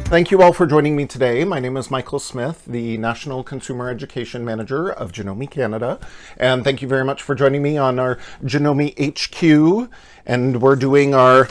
Thank you all for joining me today. My name is Michael Smith, the National Consumer Education Manager of Janome Canada. And thank you very much for joining me on our Janome HQ. And we're doing our,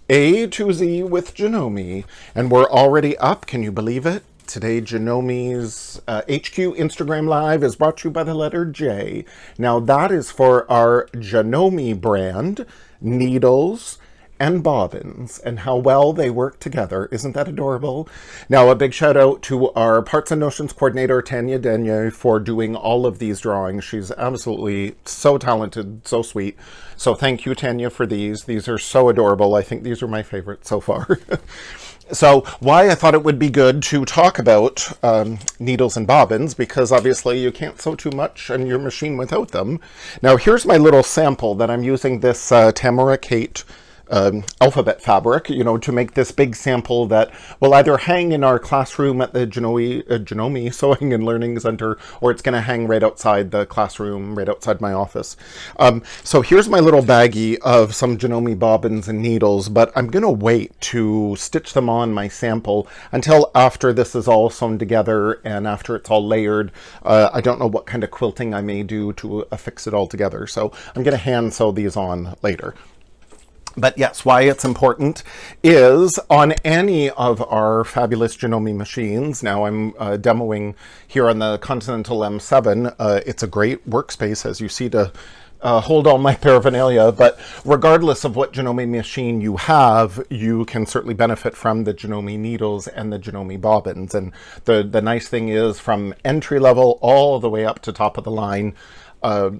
A to Z with Janome. And we're already up, can you believe it? Today, Janome's HQ Instagram Live is brought to you by the letter J. Now, that is for our Janome brand, needles, and bobbins, and how well they work together. Isn't that adorable? Now, a big shout out to our Parts and Notions coordinator, Tanya Denye, for doing all of these drawings. She's absolutely so talented, so sweet. So thank you, Tanya, for these. These are so adorable. I think these are my favorite so far. So why I thought it would be good to talk about needles and bobbins, because obviously you can't sew too much on your machine without them. Now, here's my little sample that I'm using this Tamara Kate alphabet fabric, to make this big sample that will either hang in our classroom at the Janome Sewing and Learning Center, or it's going to hang right outside the classroom, right outside my office. So here's my little baggie of some Janome bobbins and needles, but I'm going to wait to stitch them on my sample until after this is all sewn together and after it's all layered. I don't know what kind of quilting I may do to affix it all together, so I'm going to hand sew these on later. But yes, why it's important is on any of our fabulous Janome machines. Now I'm demoing here on the Continental M7. It's a great workspace, as you see, to hold all my paraphernalia. But regardless of what Janome machine you have, you can certainly benefit from the Janome needles and the Janome bobbins. And the nice thing is, from entry level all the way up to top of the line,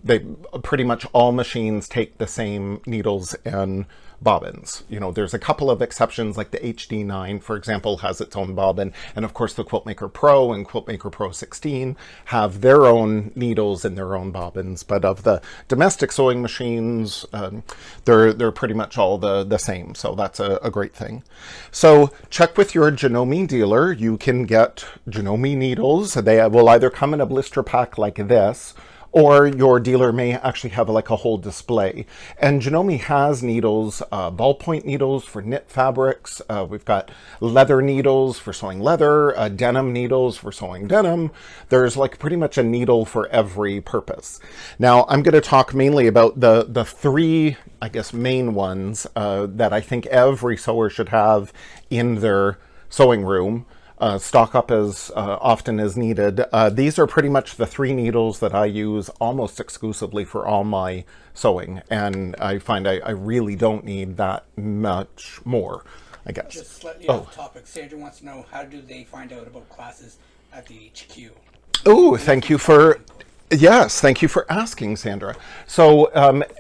they pretty much all machines take the same needles and bobbins. There's a couple of exceptions, like the HD9, for example, has its own bobbin, and of course the Quiltmaker Pro and Quiltmaker Pro 16 have their own needles and their own bobbins. But of the domestic sewing machines, they're pretty much all the same. So that's a great thing. So check with your Janome dealer. You can get Janome needles. They will either come in a blister pack like this, or your dealer may actually have like a whole display. And Janome has needles, ballpoint needles for knit fabrics. We've got leather needles for sewing leather, denim needles for sewing denim. There's like pretty much a needle for every purpose. Now, I'm going to talk mainly about the three, I guess, main ones that I think every sewer should have in their sewing room. Stock up as often as needed. These are pretty much the three needles that I use almost exclusively for all my sewing, and I find I really don't need that much more, I guess. Just slightly off topic, Sandra wants to know, how do they find out about classes at the HQ? Oh, thank you for... Yes, thank you for asking, Sandra. So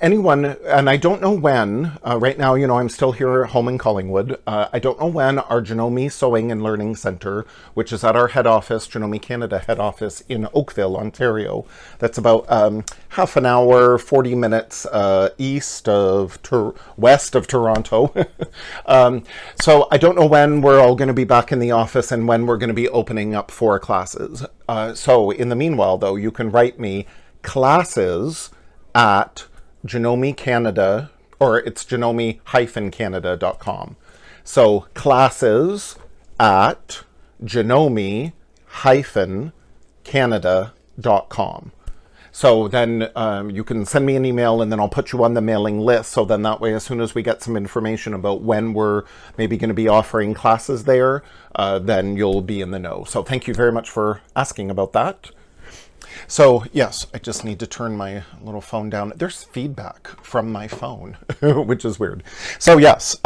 anyone, and I don't know when, right now, I'm still here at home in Collingwood. I don't know when our Janome Sewing and Learning Center, which is at our head office, Janome Canada head office in Oakville, Ontario. That's about half an hour, 40 minutes west of Toronto. So I don't know when we're all going to be back in the office and when we're going to be opening up for classes. So in the meanwhile, though, you can write me classes at Janome Canada, or it's janome-canada.com. So classes at janome-canada.com. So then you can send me an email, and then I'll put you on the mailing list. So then that way, as soon as we get some information about when we're maybe going to be offering classes there, then you'll be in the know. So thank you very much for asking about that. So yes, I just need to turn my little phone down. There's feedback from my phone, which is weird. So yes,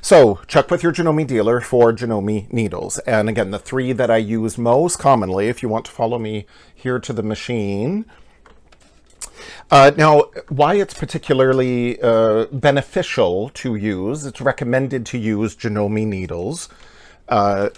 so check with your Janome dealer for Janome needles. And again, the three that I use most commonly, if you want to follow me here to the machine. Now, why it's particularly beneficial to use, it's recommended to use Janome needles,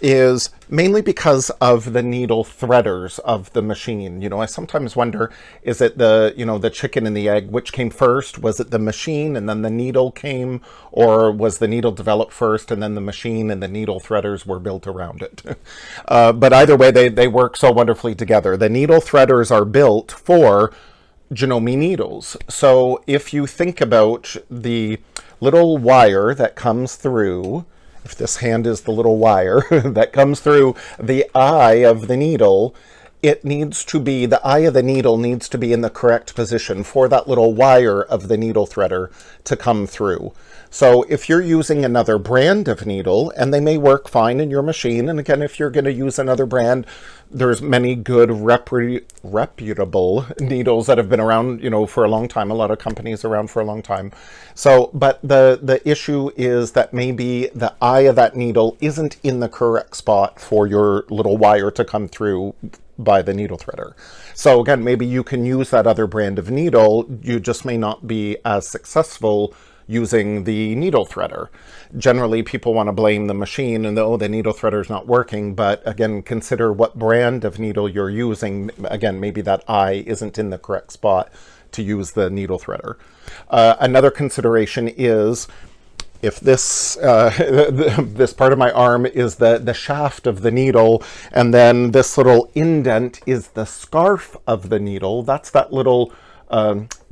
is mainly because of the needle threaders of the machine. I sometimes wonder, is it the chicken and the egg, which came first? Was it the machine and then the needle came, or was the needle developed first and then the machine and the needle threaders were built around it? But either way, they work so wonderfully together. The needle threaders are built for Janome needles. So if you think about the little wire that comes through if this hand is the little wire that comes through the eye of the needle, it needs to be, the eye of the needle needs to be in the correct position for that little wire of the needle threader to come through. So if you're using another brand of needle, and they may work fine in your machine, and again, if you're going to use another brand, there's many good reputable needles that have been around, you know, for a long time. A lot of companies around for a long time. So, but the issue is that maybe the eye of that needle isn't in the correct spot for your little wire to come through by the needle threader. So again, maybe you can use that other brand of needle, you just may not be as successful using the needle threader. Generally, people want to blame the machine and oh, the needle threader is not working, but again, consider what brand of needle you're using. Again, maybe that eye isn't in the correct spot to use the needle threader. Another consideration is if this this part of my arm is the shaft of the needle, and then this little indent is the scarf of the needle. That's that little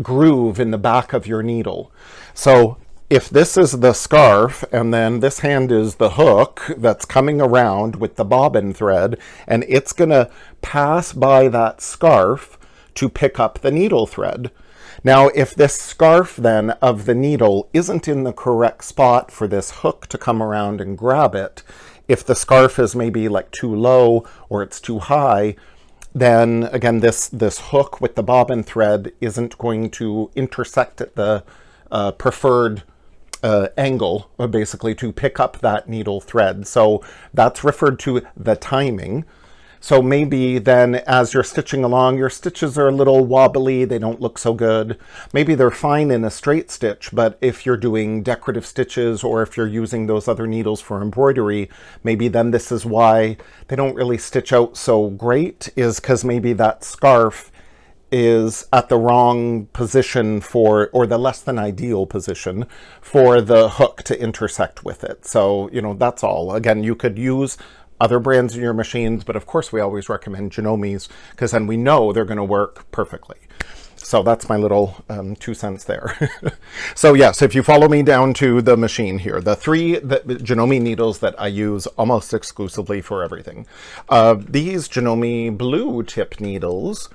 groove in the back of your needle. So if this is the scarf, and then this hand is the hook that's coming around with the bobbin thread, and it's gonna pass by that scarf to pick up the needle thread. Now, if this scarf then of the needle isn't in the correct spot for this hook to come around and grab it, if the scarf is maybe like too low or it's too high, then again, this hook with the bobbin thread isn't going to intersect at the preferred angle, basically, to pick up that needle thread. So that's referred to the timing. So maybe then as you're stitching along, your stitches are a little wobbly, they don't look so good. Maybe they're fine in a straight stitch, but if you're doing decorative stitches or if you're using those other needles for embroidery, maybe then this is why they don't really stitch out so great, is because maybe that scarf is at the wrong position for, or the less than ideal position for the hook to intersect with it. So, you know, that's all. Again, you could use other brands in your machines, but of course we always recommend Janome's because then we know they're going to work perfectly. So that's my little 2 cents there. So yes, if you follow me down to the machine here, the Janome needles that I use almost exclusively for everything. These Janome Blue Tip needles,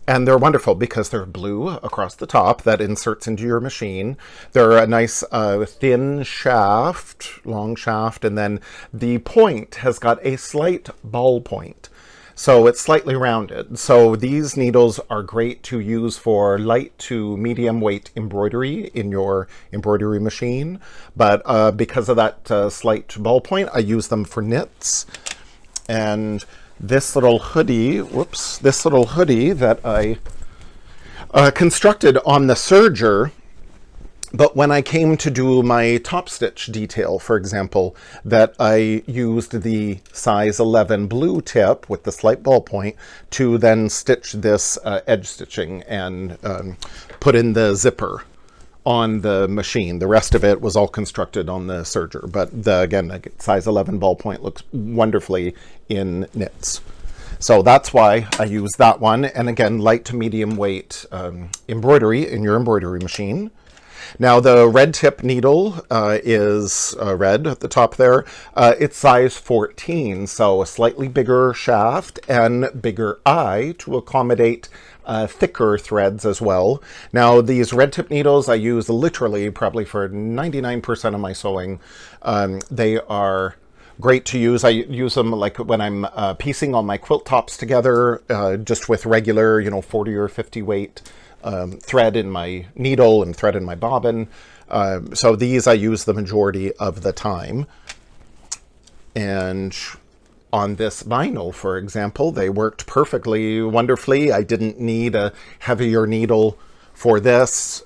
and they're wonderful because they're blue across the top that inserts into your machine. They're a nice thin shaft, long shaft, and then the point has got a slight ball point. So it's slightly rounded. So these needles are great to use for light to medium weight embroidery in your embroidery machine. But because of that slight ball point, I use them for knits. And this little hoodie, this little hoodie that I constructed on the serger, but when I came to do my top stitch detail, for example, that I used the size 11 blue tip with the slight ball point to then stitch this edge stitching and put in the zipper on the machine. The rest of it was all constructed on the serger, but again, the size 11 ballpoint looks wonderfully in knits. So that's why I use that one. And again, light to medium weight embroidery in your embroidery machine. Now the red tip needle is red at the top there. It's size 14, so a slightly bigger shaft and bigger eye to accommodate thicker threads as well. Now these red tip needles I use literally probably for 99% of my sewing. They are great to use. I use them like when I'm piecing all my quilt tops together, just with regular, 40 or 50 weight thread in my needle and thread in my bobbin. So these I use the majority of the time. And on this vinyl, for example, they worked perfectly wonderfully. I didn't need a heavier needle for this.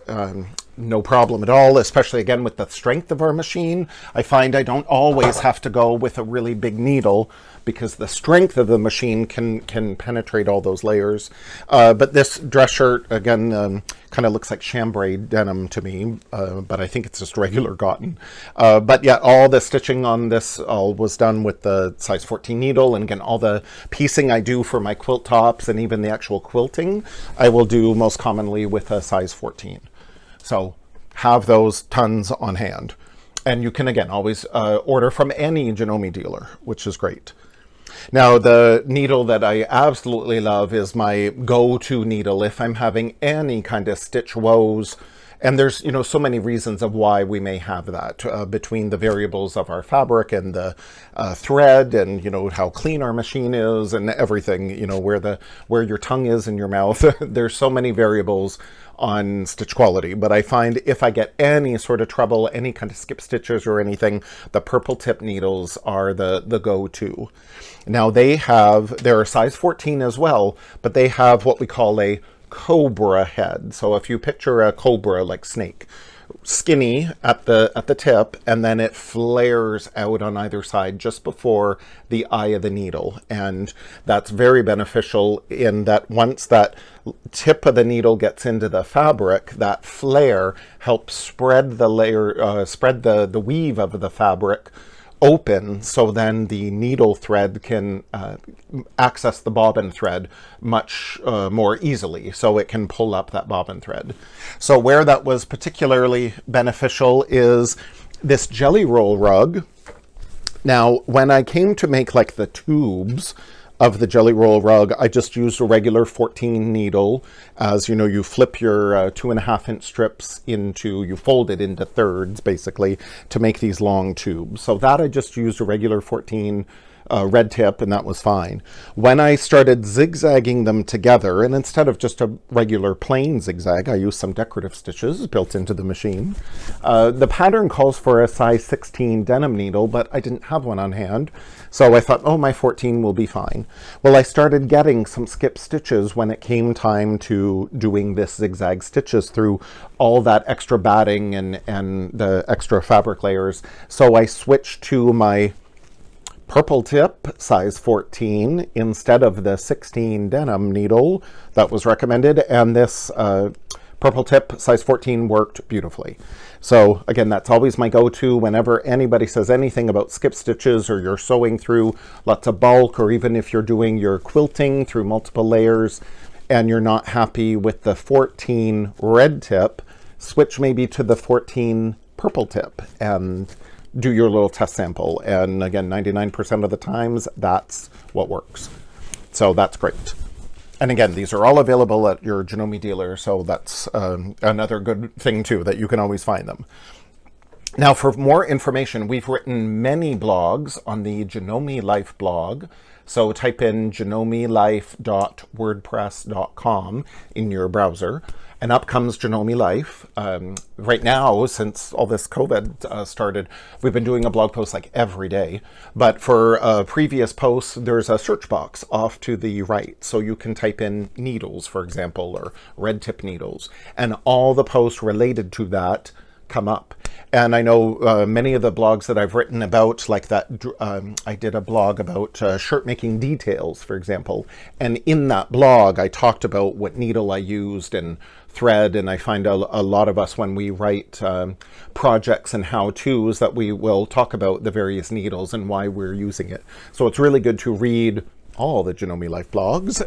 No problem at all, especially again with the strength of our machine. I find I don't always have to go with a really big needle because the strength of the machine can penetrate all those layers. But this dress shirt, again, kind of looks like chambray denim to me, but I think it's just regular cotton. But yeah, all the stitching on this all was done with the size 14 needle. And again, all the piecing I do for my quilt tops and even the actual quilting, I will do most commonly with a size 14. So have those tons on hand. And you can, again, always order from any Janome dealer, which is great. Now, the needle that I absolutely love is my go-to needle if I'm having any kind of stitch woes. And there's, so many reasons of why we may have that between the variables of our fabric and the thread and, how clean our machine is and everything, where your tongue is in your mouth. There's so many variables on stitch quality, but I find if I get any sort of trouble, any kind of skip stitches or anything, the purple tip needles are the go-to. Now they're a size 14 as well, but they have what we call a cobra head. So if you picture a cobra, like snake, skinny at the tip, and then it flares out on either side just before the eye of the needle. And that's very beneficial in that once that tip of the needle gets into the fabric, that flare helps spread the layer, spread the weave of the fabric open, so then the needle thread can access the bobbin thread much more easily, so it can pull up that bobbin thread. So where that was particularly beneficial is this jelly roll rug. Now, when I came to make like the tubes of the jelly roll rug, I just used a regular 14 needle. As you flip your 2.5-inch strips you fold it into thirds basically to make these long tubes. So that I just used a regular 14 red tip, and that was fine. When I started zigzagging them together, and instead of just a regular plain zigzag, I used some decorative stitches built into the machine. The pattern calls for a size 16 denim needle, but I didn't have one on hand. So I thought, my 14 will be fine. Well, I started getting some skip stitches when it came time to doing this zigzag stitches through all that extra batting and the extra fabric layers. So I switched to my purple tip size 14 instead of the 16 denim needle that was recommended, and this purple tip size 14 worked beautifully. So again, that's always my go-to whenever anybody says anything about skip stitches, or you're sewing through lots of bulk, or even if you're doing your quilting through multiple layers and you're not happy with the 14 red tip, switch maybe to the 14 purple tip and do your little test sample. And again, 99% of the times, that's what works. So that's great. And again, these are all available at your Janome dealer, so that's another good thing too, that you can always find them. Now, for more information, we've written many blogs on the Janome Life blog. So type in janomelife.wordpress.com in your browser, and up comes Janome Life. Right now, since all this COVID started, we've been doing a blog post like every day. But for previous posts, there's a search box off to the right. So you can type in needles, for example, or red tip needles, and all the posts related to that come up. And I know many of the blogs that I've written about, like that, I did a blog about shirt making details, for example. And in that blog, I talked about what needle I used and thread. And I find a lot of us, when we write projects and how-tos, that we will talk about the various needles and why we're using it. So it's really good to read all the Janome Life blogs,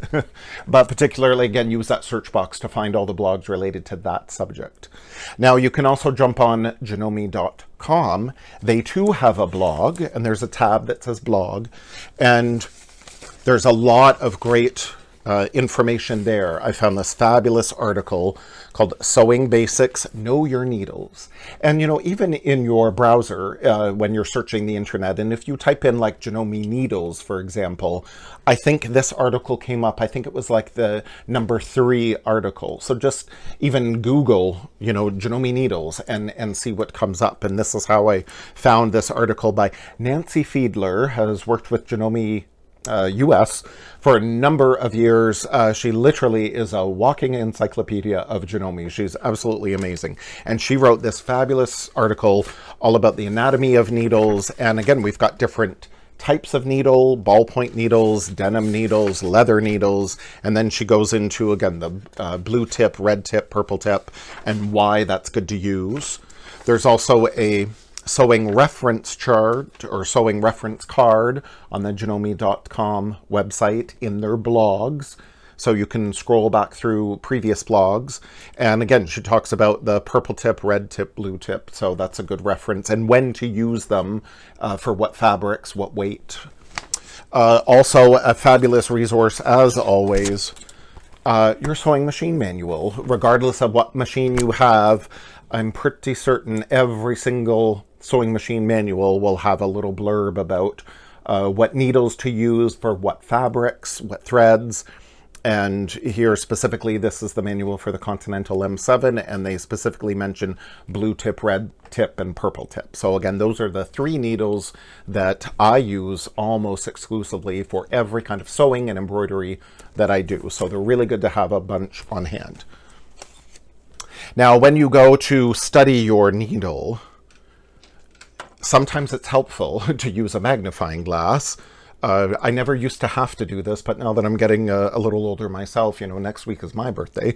but particularly, again, use that search box to find all the blogs related to that subject. Now, you can also jump on janome.com. They too have a blog, and there's a tab that says blog, and there's a lot of great information there. I found this fabulous article called Sewing Basics, Know Your Needles. And, even in your browser, when you're searching the internet, and if you type in like Janome needles, for example, I think this article came up. I think it was like the number 3 article. So just even Google, Janome needles and see what comes up. And this is how I found this article by Nancy Fiedler, has worked with Janome US for a number of years. She literally is a walking encyclopedia of Janome. She's absolutely amazing. And she wrote this fabulous article all about the anatomy of needles. And again, we've got different types of needle, ballpoint needles, denim needles, leather needles. And then she goes into, again, the blue tip, red tip, purple tip, and why that's good to use. There's also a sewing reference chart or sewing reference card on the janome.com website in their blogs. So you can scroll back through previous blogs. And again, she talks about the purple tip, red tip, blue tip. So that's a good reference, and when to use them for what fabrics, what weight. Also, a fabulous resource, as always, your sewing machine manual. Regardless of what machine you have, I'm pretty certain every single sewing machine manual will have a little blurb about what needles to use for what fabrics, what threads. And here specifically, this is the manual for the Continental M7, and they specifically mention blue tip, red tip, and purple tip. So again, those are the 3 needles that I use almost exclusively for every kind of sewing and embroidery that I do. So they're really good to have a bunch on hand. Now, when you go to study your needle, sometimes it's helpful to use a magnifying glass. I never used to have to do this, but now that I'm getting a little older myself, next week is my birthday,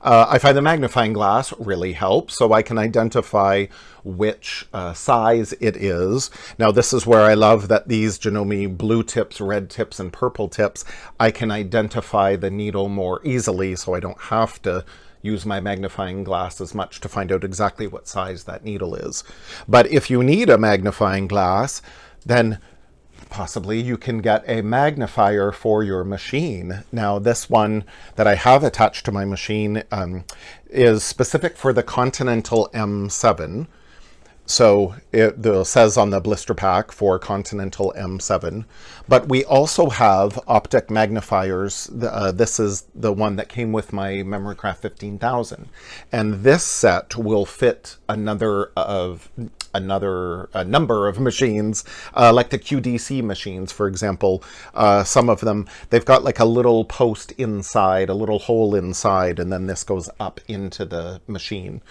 I find the magnifying glass really helps, so I can identify which size it is. Now, this is where I love that these Janome blue tips, red tips, and purple tips, I can identify the needle more easily, so I don't have to use my magnifying glass as much to find out exactly what size that needle is. But if you need a magnifying glass, then possibly you can get a magnifier for your machine. Now, this one that I have attached to my machine is specific for the Continental M7. So it says on the blister pack for Continental M7, but we also have optic magnifiers. This is the one that came with my Memorycraft 15,000, and this set will fit a number of machines, like the QDC machines, for example. Some of them, they've got like a little post inside, a little hole inside, and then this goes up into the machine.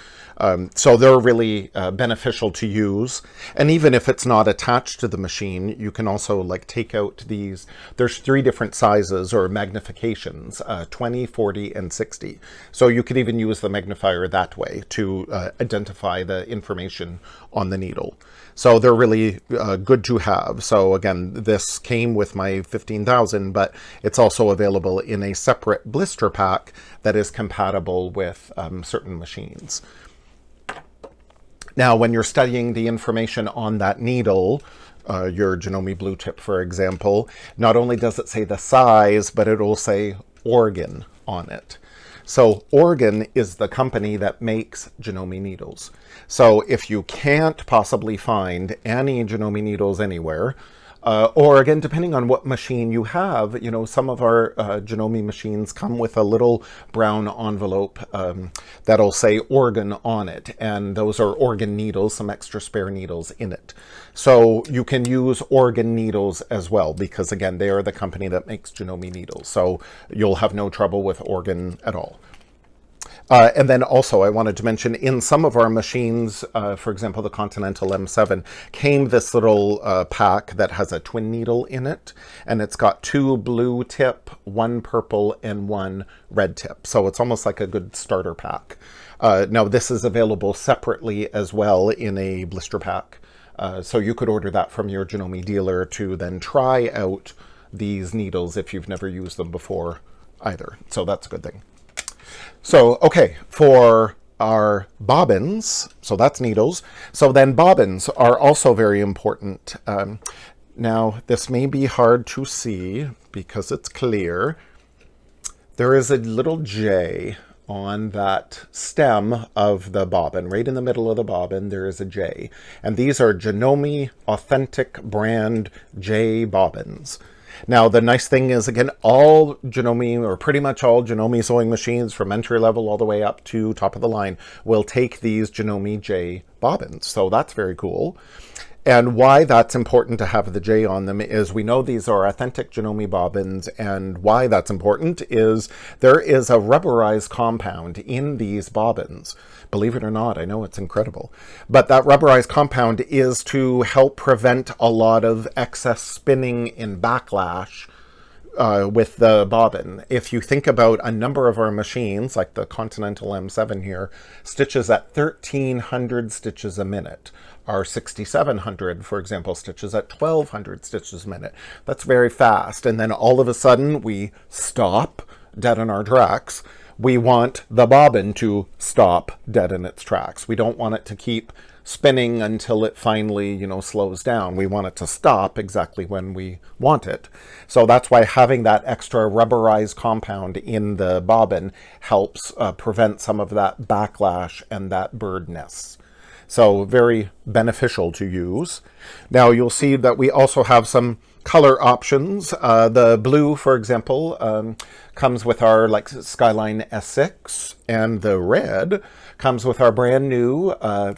So they're really beneficial to use. And even if it's not attached to the machine, you can also like take out these. There's 3 different sizes or magnifications, 20, 40, and 60. So you could even use the magnifier that way to identify the information on the needle. So they're really good to have. So again, this came with my 15,000, but it's also available in a separate blister pack that is compatible with certain machines. Now, when you're studying the information on that needle, your Janome Blue Tip, for example, not only does it say the size, but it'll say Oregon on it. So Oregon is the company that makes Janome needles. So if you can't possibly find any Janome needles anywhere, or again, depending on what machine you have, some of our Janome machines come with a little brown envelope that'll say Oregon on it. And those are Oregon needles, some extra spare needles in it. So you can use Oregon needles as well, because again, they are the company that makes Janome needles. So you'll have no trouble with Oregon at all. And then also I wanted to mention in some of our machines, for example, the Continental M7 came this little pack that has a twin needle in it, and it's got 2 blue tip, 1 purple, and 1 red tip. So it's almost like a good starter pack. Now this is available separately as well in a blister pack. So you could order that from your Janome dealer to then try out these needles if you've never used them before either. So that's a good thing. So, okay, for our bobbins, so that's needles. So then bobbins are also very important. Now, this may be hard to see because it's clear. There is a little J on that stem of the bobbin. Right in the middle of the bobbin, there is a J. And these are Janome Authentic Brand J bobbins. Now, the nice thing is, again, all Janome, or pretty much all Janome sewing machines from entry level all the way up to top of the line, will take these Janome J bobbins. So that's very cool. And why that's important to have the J on them is we know these are authentic Janome bobbins, and why that's important is there is a rubberized compound in these bobbins. Believe it or not, I know it's incredible. But that rubberized compound is to help prevent a lot of excess spinning and backlash with the bobbin. If you think about a number of our machines, like the Continental M7 here, stitches at 1,300 stitches a minute. Our 6,700, for example, stitches at 1,200 stitches a minute. That's very fast. And then all of a sudden we stop dead in our tracks. We want the bobbin to stop dead in its tracks. We don't want it to keep spinning until it finally, slows down. We want it to stop exactly when we want it. So that's why having that extra rubberized compound in the bobbin helps prevent some of that backlash and that birdness. So very beneficial to use. Now you'll see that we also have some color options. The blue, for example, comes with our Skyline S6, and the red comes with our brand new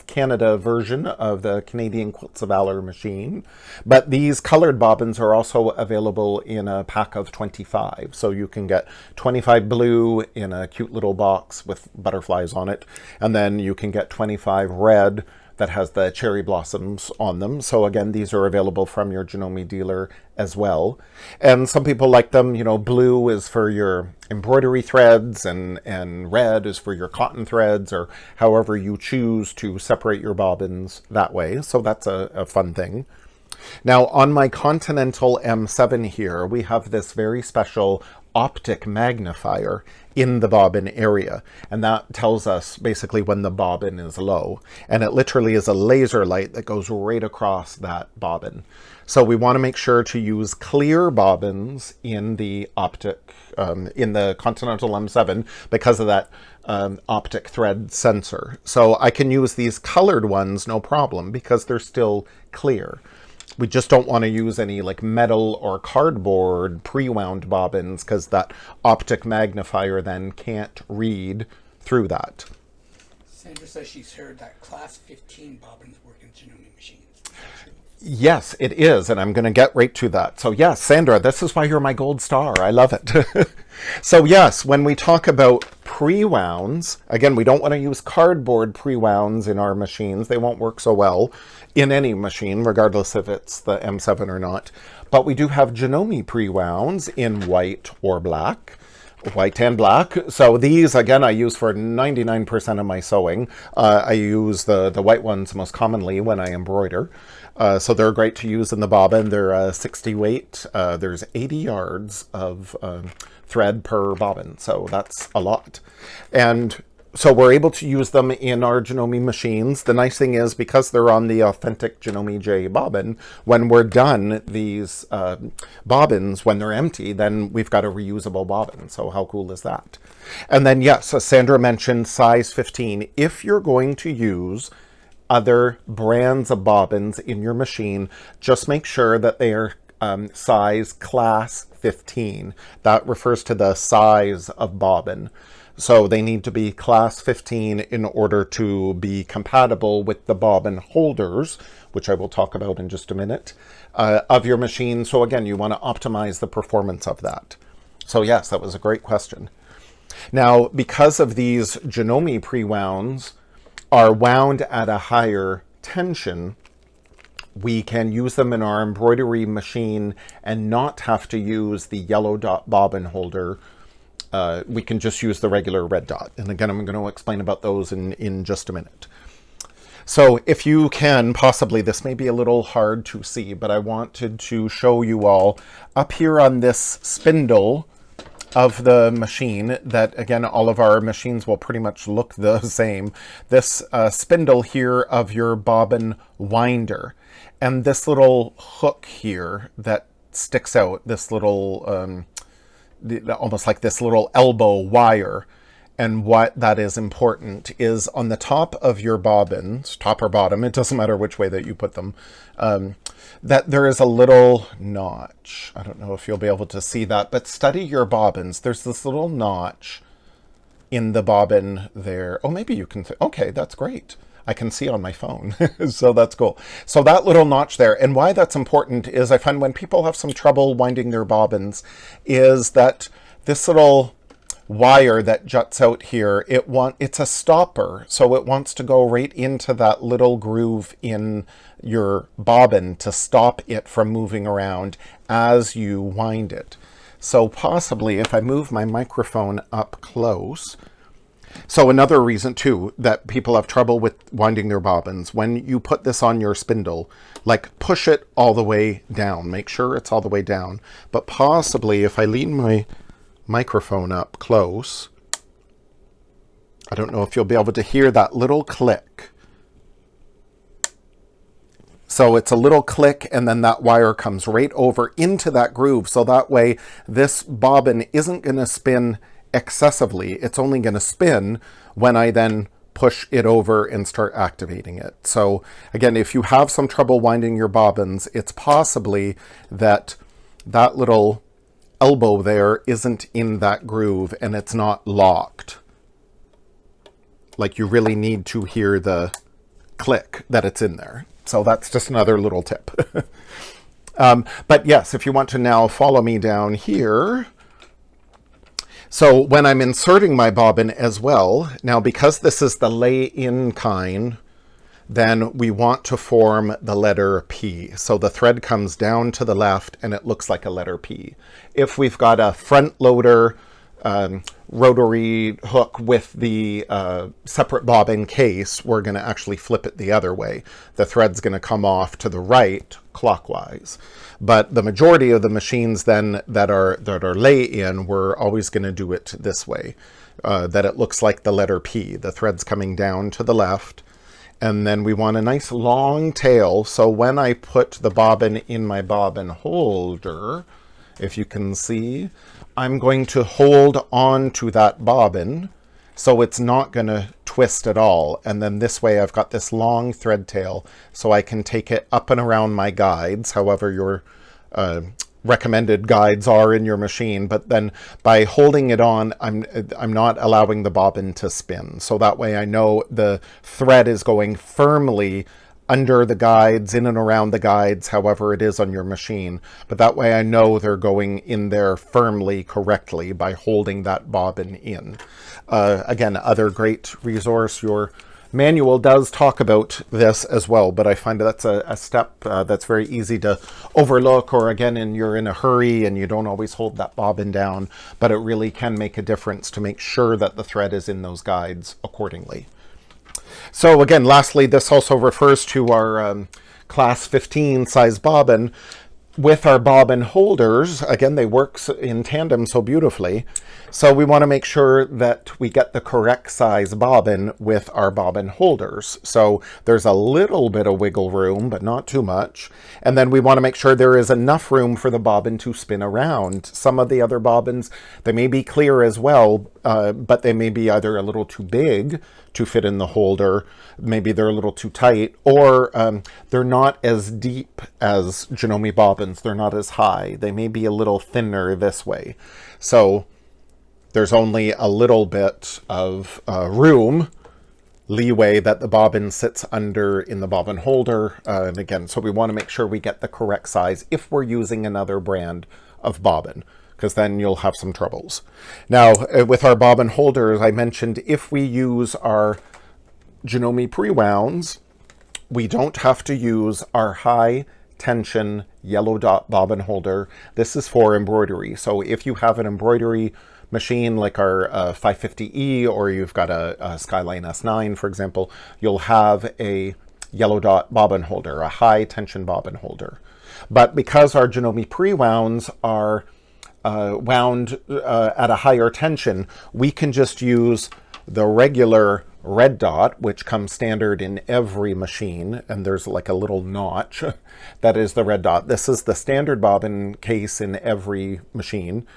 Canada version of the Canadian Quilts of Valor machine. But these colored bobbins are also available in a pack of 25. So you can get 25 blue in a cute little box with butterflies on it, and then you can get 25 red that has the cherry blossoms on them. So again, these are available from your Janome dealer as well. And some people like them, blue is for your embroidery threads and red is for your cotton threads, or however you choose to separate your bobbins that way. So that's a fun thing. Now on my Continental M7 here, we have this very special optic magnifier in the bobbin area, and that tells us basically when the bobbin is low, and it literally is a laser light that goes right across that bobbin. So we want to make sure to use clear bobbins in the optic in the Continental M7 because of that optic thread sensor. So I can use these colored ones no problem because they're still clear. We just don't want to use any metal or cardboard pre-wound bobbins because that optic magnifier then can't read through that. Sandra says she's heard that class 15 bobbins work in Janome machines. Yes, it is, and I'm going to get right to that. So yes, Sandra, this is why you're my gold star. I love it. So yes, when we talk about pre-wounds, again, we don't want to use cardboard pre-wounds in our machines. They won't work so well in any machine, regardless if it's the M7 or not. But we do have Janome pre-wounds in white or black. White and black. So these, again, I use for 99% of my sewing. I use the white ones most commonly when I embroider. So they're great to use in the bobbin. They're 60 weight. There's 80 yards of thread per bobbin. So that's a lot. And so we're able to use them in our Janome machines. The nice thing is, because they're on the authentic Janome J bobbin, when we're done these bobbins, when they're empty, then we've got a reusable bobbin. So how cool is that? And then, yes, as Sandra mentioned, size 15. If you're going to use other brands of bobbins in your machine, just make sure that they are size class 15. That refers to the size of bobbin. So they need to be class 15 in order to be compatible with the bobbin holders, which I will talk about in just a minute, of your machine. So again, you want to optimize the performance of that. So yes, that was a great question. Now, because of these Janome pre-wounds are wound at a higher tension, we can use them in our embroidery machine and not have to use the yellow dot bobbin holder. We can just use the regular red dot. And again, I'm going to explain about those in just a minute. So if you can, possibly, this may be a little hard to see, but I wanted to show you all up here on this spindle of the machine that, again, all of our machines will pretty much look the same. This spindle here of your bobbin winder, and this little hook here that sticks out, this little almost like this little elbow wire. And what that is important is on the top of your bobbins, top or bottom, it doesn't matter which way that you put them, that there is a little notch. I don't know if you'll be able to see that, but study your bobbins. There's this little notch in the bobbin there. Oh, maybe you can, okay, that's great. I can see on my phone, so that's cool. So that little notch there, and why that's important is I find when people have some trouble winding their bobbins is that this little wire that juts out here, it's a stopper, so it wants to go right into that little groove in your bobbin to stop it from moving around as you wind it. So possibly if I move my microphone up close. So another reason too that people have trouble with winding their bobbins, when you put this on your spindle, like push it all the way down, make sure it's all the way down, but possibly if I lean my microphone up close, I don't know if you'll be able to hear that little click. So it's a little click, and then that wire comes right over into that groove. So that way this bobbin isn't going to spin excessively. It's only going to spin when I then push it over and start activating it. So again, if you have some trouble winding your bobbins, it's possibly that that little elbow there isn't in that groove and it's not locked. Like, you really need to hear the click that it's in there. So that's just another little tip. But yes, if you want to now follow me down here. So when I'm inserting my bobbin as well, now because this is the lay-in kind, then we want to form the letter P. So the thread comes down to the left and it looks like a letter P. If we've got a front loader rotary hook with the separate bobbin case, we're going to actually flip it the other way. The thread's going to come off to the right clockwise. But the majority of the machines then that are lay-in, we're always going to do it this way, that it looks like the letter P. The thread's coming down to the left, and then we want a nice long tail. So when I put the bobbin in my bobbin holder, if you can see, I'm going to hold on to that bobbin so it's not going to twist at all. And then this way I've got this long thread tail so I can take it up and around my guides, however your recommended guides are in your machine. But then by holding it on, I'm not allowing the bobbin to spin. So that way I know the thread is going firmly under the guides, in and around the guides, however it is on your machine. But that way I know they're going in there firmly, correctly, by holding that bobbin in. Again, other great resource, your manual does talk about this as well, but I find that's a step that's very easy to overlook, or again, you're in a hurry and you don't always hold that bobbin down, but it really can make a difference to make sure that the thread is in those guides accordingly. So again, lastly, this also refers to our class 15 size bobbin. With our bobbin holders, again, they work in tandem so beautifully. So we want to make sure that we get the correct size bobbin with our bobbin holders. So there's a little bit of wiggle room, but not too much. And then we want to make sure there is enough room for the bobbin to spin around. Some of the other bobbins, they may be clear as well, but they may be either a little too big to fit in the holder, maybe they're a little too tight, or they're not as deep as Janome bobbins. They're not as high. They may be a little thinner this way. So there's only a little bit of leeway that the bobbin sits under in the bobbin holder. And again, so we want to make sure we get the correct size if we're using another brand of bobbin, because then you'll have some troubles. Now, with our bobbin holders, I mentioned if we use our Janome Prewounds, we don't have to use our high tension yellow dot bobbin holder. This is for embroidery. So if you have an embroidery machine like our 550E, or you've got a Skyline S9, for example, you'll have a yellow dot bobbin holder, a high tension bobbin holder. But because our Janome Prewounds are wound at a higher tension, we can just use the regular red dot, which comes standard in every machine, and there's like a little notch that is the red dot. This is the standard bobbin case in every machine.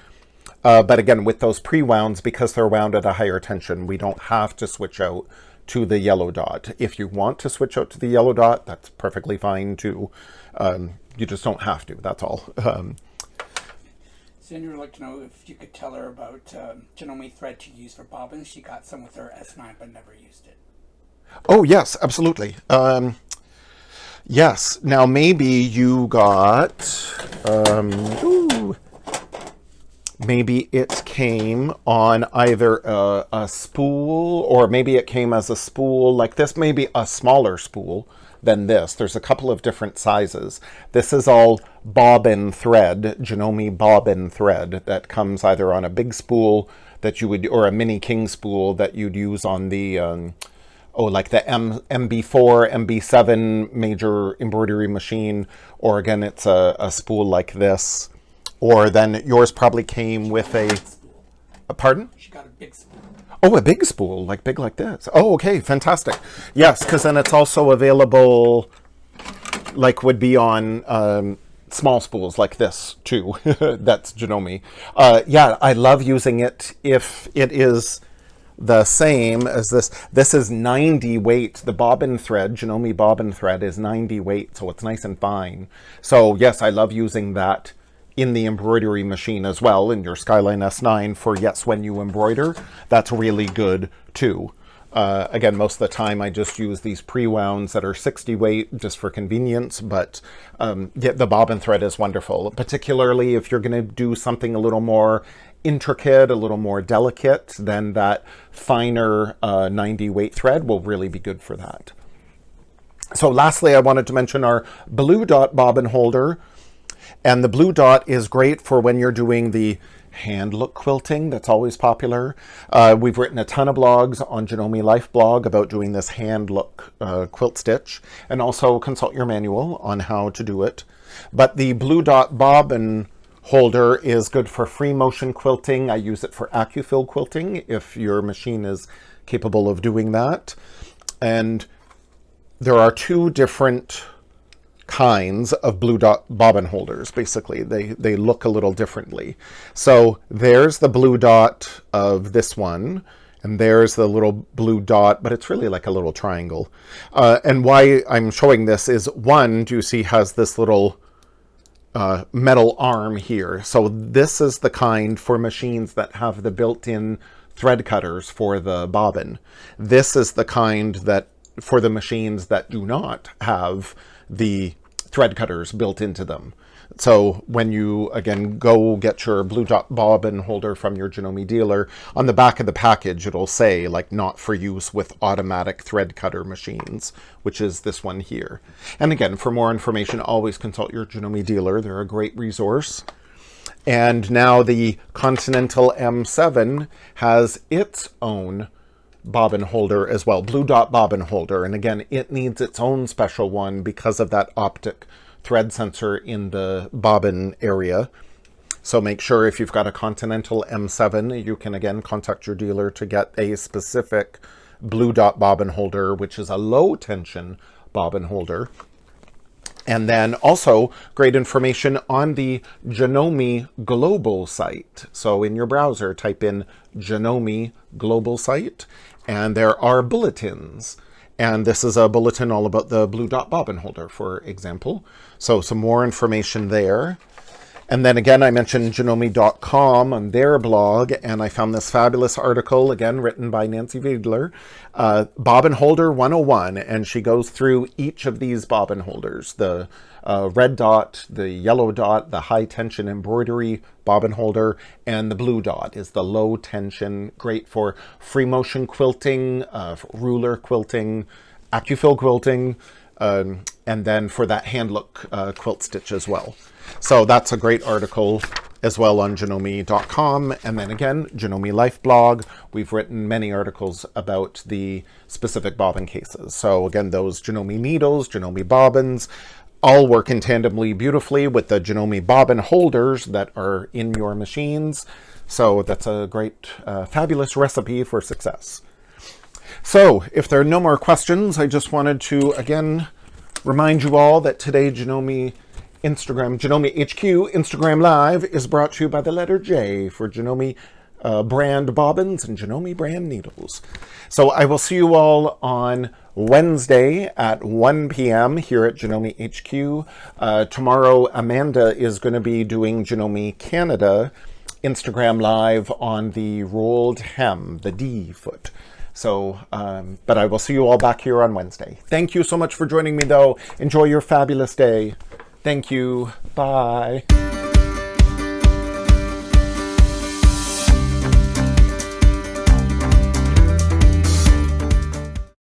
But again, with those pre-wounds, because they're wound at a higher tension, we don't have to switch out to the yellow dot. If you want to switch out to the yellow dot, that's perfectly fine too. You just don't have to, that's all. Sandra would like to know if you could tell her about Janome thread to use for bobbins. She got some with her S9 but never used it. Oh, yes, absolutely. Yes, now maybe you got... maybe it came on either a spool, or maybe it came as a spool like this, maybe a smaller spool than this. There's a couple of different sizes. This is all bobbin thread, Janome Bobbin thread, that comes either on a big spool that you would, or a mini king spool that you'd use on the, like the MB4, MB7 major embroidery machine, or again, it's a spool like this. Or then yours probably came with a... Pardon? She got a big spool. Oh, a big spool, like big like this. Oh, okay, fantastic. Yes, because then it's also available, like would be on small spools like this too. That's Janome. Yeah, I love using it if it is the same as this. This is 90 weight. The bobbin thread, Janome bobbin thread, is 90 weight, so it's nice and fine. So yes, I love using that in the embroidery machine as well, in your Skyline S9 for, yes, when you embroider. That's really good too. Again, most of the time I just use these Prewounds that are 60 weight just for convenience, but yeah, the bobbin thread is wonderful, particularly if you're going to do something a little more intricate, a little more delicate, then that finer 90 weight thread will really be good for that. So lastly, I wanted to mention our Blue Dot Bobbin Holder. And the Blue Dot is great for when you're doing the hand look quilting. That's always popular. We've written a ton of blogs on Janome Life blog about doing this hand look quilt stitch, and also consult your manual on how to do it. But the Blue Dot Bobbin Holder is good for free motion quilting. I use it for AccuFill quilting if your machine is capable of doing that. And there are two different kinds of Blue Dot Bobbin holders. Basically, they look a little differently. So there's the blue dot of this one, and there's the little blue dot, but it's really like a little triangle. And why I'm showing this is, one, do you see, has this little metal arm here. So this is the kind for machines that have the built-in thread cutters for the bobbin. This is the kind that for the machines that do not have the thread cutters built into them. So when you, again, go get your Blue Dot Bobbin holder from your Janome dealer, on the back of the package it'll say, like, not for use with automatic thread cutter machines, which is this one here. And again, for more information, always consult your Janome dealer. They're a great resource. And now the Continental M7 has its own bobbin holder as well, Blue Dot Bobbin Holder. And again, it needs its own special one because of that optic thread sensor in the bobbin area. So make sure if you've got a Continental M7, you can again contact your dealer to get a specific Blue Dot Bobbin Holder, which is a low tension bobbin holder. And then also great information on the Janome Global site. So in your browser, type in Janome Global site, and there are bulletins. And this is a bulletin all about the Blue Dot Bobbin Holder, for example. So some more information there. And then again, I mentioned Janome.com on their blog, and I found this fabulous article, again, written by Nancy Wiedler, Bobbin Holder 101, and she goes through each of these bobbin holders, the red dot, the yellow dot, the high tension embroidery bobbin holder, and the blue dot is the low tension, great for free motion quilting, ruler quilting, AccuFill quilting, and then for that hand look quilt stitch as well. So that's a great article as well on Janome.com. And then again, Janome Life blog, we've written many articles about the specific bobbin cases. So again, those Janome needles, Janome bobbins, all work in tandemly beautifully with the Janome bobbin holders that are in your machines. So that's a great, fabulous recipe for success. So if there are no more questions, I just wanted to again remind you all that today Janome HQ Instagram Live is brought to you by the letter J for Janome brand bobbins and Janome brand needles. So I will see you all on Wednesday at 1 p.m. here at Janome HQ. Tomorrow, Amanda is going to be doing Janome Canada Instagram Live on the rolled hem, the D foot. So, but I will see you all back here on Wednesday. Thank you so much for joining me, though. Enjoy your fabulous day. Thank you. Bye.